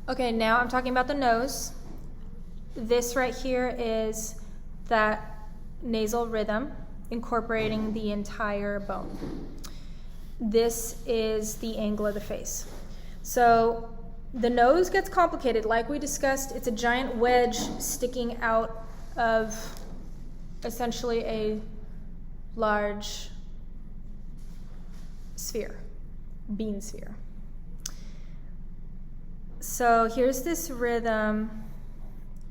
Okay, now I'm talking about the nose. This right here is that nasal rhythm incorporating the entire bone. This is the angle of the face. So the nose gets complicated. Like we discussed, it's a giant wedge sticking out of essentially a large sphere, bean sphere. So here's this rhythm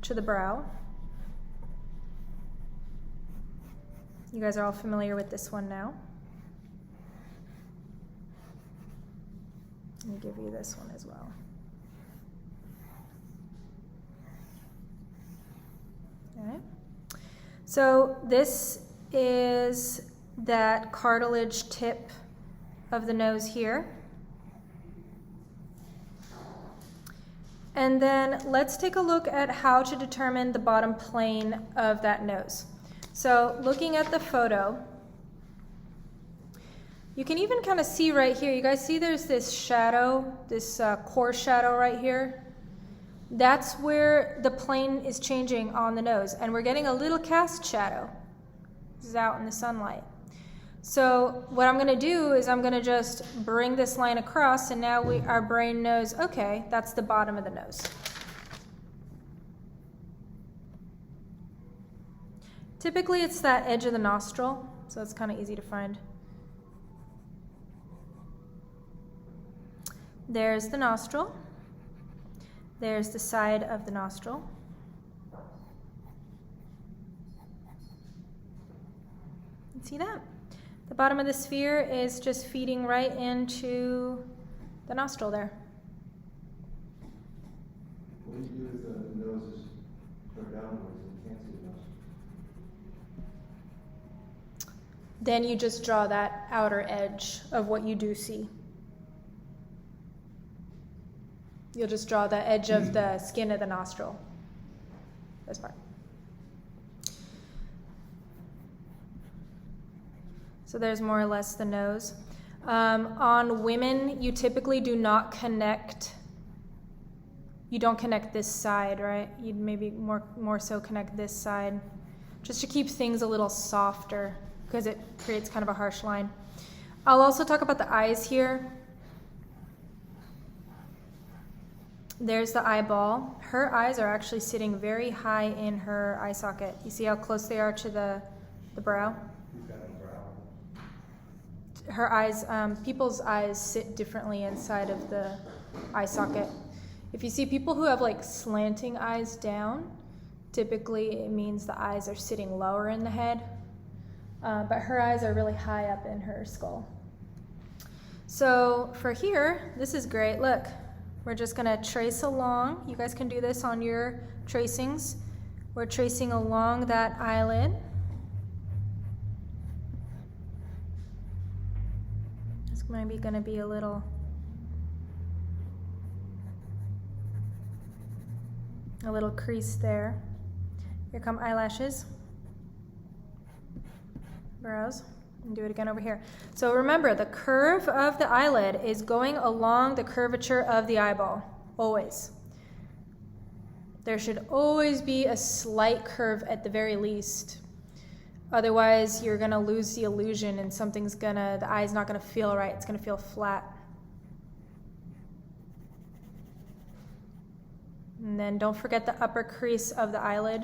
to the brow. You guys are all familiar with this one now. Let me give you this one as well. Okay. So this is that cartilage tip of the nose here. And then let's take a look at how to determine the bottom plane of that nose. So looking at the photo, you can even kind of see right here, you guys see there's this shadow, this core shadow right here? That's where the plane is changing on the nose, and we're getting a little cast shadow. This is out in the sunlight. So what I'm going to do is I'm going to just bring this line across, and now our brain knows, okay, that's the bottom of the nose. Typically it's that edge of the nostril, so it's kind of easy to find. There's the nostril. There's the side of the nostril. See that? The bottom of the sphere is just feeding right into the nostril there. What do you do if the nose is turned downwards and you can't see the nostril? Then you just draw that outer edge of what you do see. You'll just draw the edge of the skin of the nostril. This part. So there's more or less the nose. On women, you typically do not connect. You don't connect this side, right? You'd maybe more so connect this side, just to keep things a little softer, because it creates kind of a harsh line. I'll also talk about the eyes here. There's the eyeball. Her eyes are actually sitting very high in her eye socket. You see how close they are to the brow? Her eyes, people's eyes sit differently inside of the eye socket. If you see people who have like slanting eyes down, typically it means the eyes are sitting lower in the head, but her eyes are really high up in her skull. So for here, this is great. Look, we're just gonna trace along. You guys can do this on your tracings. We're tracing along that eyelid. Maybe going to be a little crease there. Here come eyelashes, brows, and do it again over here. So remember, the curve of the eyelid is going along the curvature of the eyeball, always. There should always be a slight curve at the very least. Otherwise, you're going to lose the illusion and the eye's not going to feel right. It's going to feel flat. And then don't forget the upper crease of the eyelid.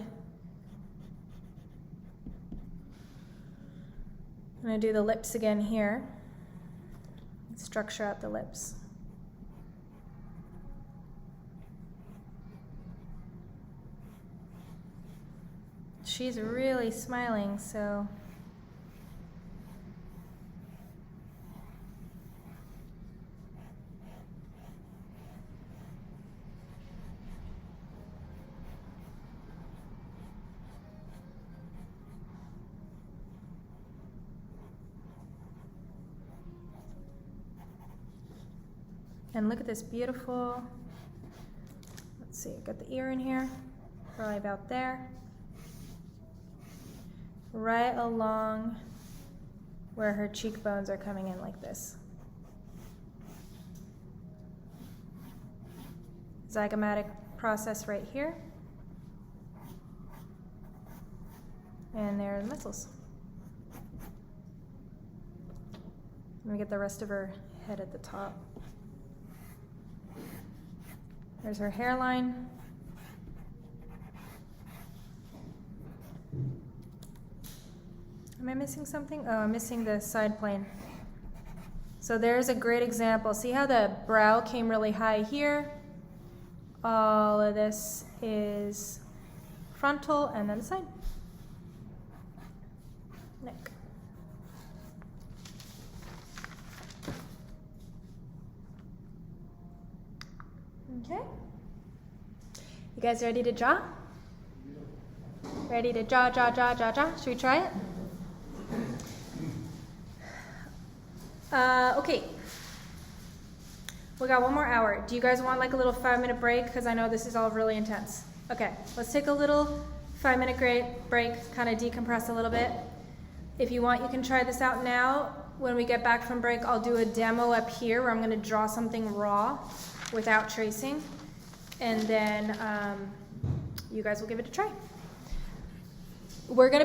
I'm going to do the lips again here. Structure out the lips. She's really smiling, so and look at this beautiful, let's see, got the ear in here, probably about there. Right along where her cheekbones are coming in like this. zygomatic process right here. And there are the muscles. Let me get the rest of her head at the top. There's her hairline. Am I missing something? Oh, I'm missing the side plane. So there's a great example. See how the brow came really high here? All of this is frontal and then the side. Neck. Okay. You guys ready to draw? Ready to draw, draw, draw, draw, draw? Should we try it? Okay. We got 1 more hour. Do you guys want like a little 5-minute break? Because I know this is all really intense. Okay, let's take a little 5-minute break, kind of decompress a little bit. If you want, you can try this out now. When we get back from break, I'll do a demo up here where I'm going to draw something raw without tracing. And then you guys will give it a try. We're going